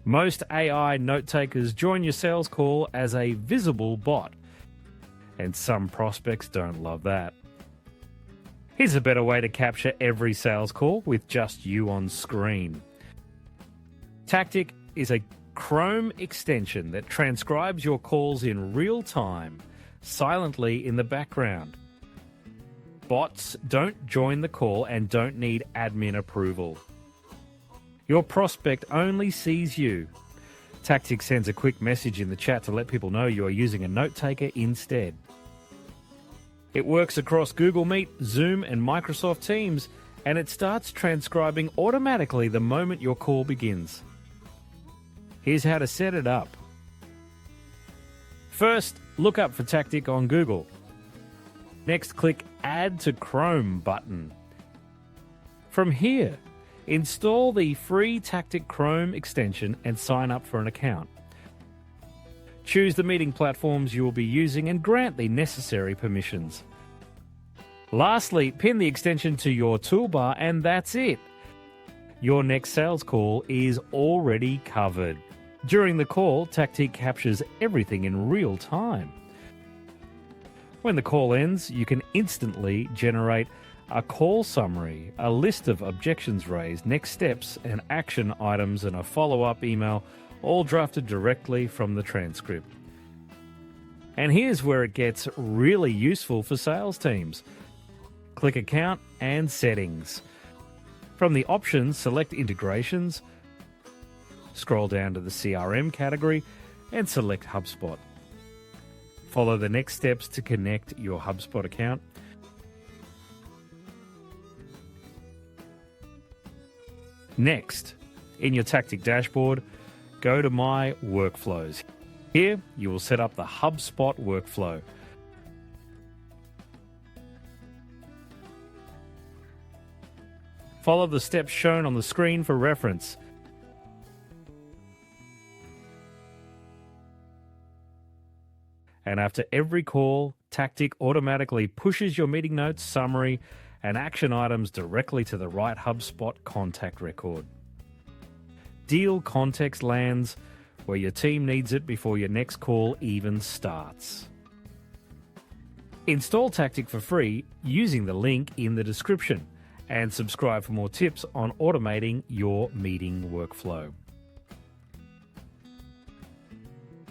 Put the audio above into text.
Most AI note takers join your sales call as a visible bot, and some prospects don't love that. Here's a better way to capture every sales call with just you on screen. Tactiq is a Chrome extension that transcribes your calls in real time, silently in the background. Bots don't join the call and don't need admin approval. Your prospect only sees you. Tactiq sends a quick message in the chat to let people know you are using a note taker instead. It works across Google Meet, Zoom, and Microsoft Teams, and it starts transcribing automatically the moment your call begins. Here's how to set it up. First, look up for Tactiq on Google. Next, click Add to Chrome button. From here, install the free Tactiq Chrome extension and sign up for an account. Choose the meeting platforms you will be using and grant the necessary permissions. Lastly, pin the extension to your toolbar and that's it. Your next sales call is already covered. During the call, Tactiq captures everything in real time. When the call ends, you can instantly generate a call summary, a list of objections raised, next steps, and action items, and a follow-up email, all drafted directly from the transcript. And here's where it gets really useful for sales teams. Click Account and Settings. From the options, select Integrations, scroll down to the CRM category, and select HubSpot. Follow the next steps to connect your HubSpot account. Next, in your Tactiq dashboard, go to My Workflows. Here, you will set up the HubSpot workflow. Follow the steps shown on the screen for reference. And after every call, Tactiq automatically pushes your meeting notes, summary, and action items directly to the right HubSpot contact record. Deal context lands where your team needs it before your next call even starts. Install Tactiq for free using the link in the description and subscribe for more tips on automating your meeting workflow.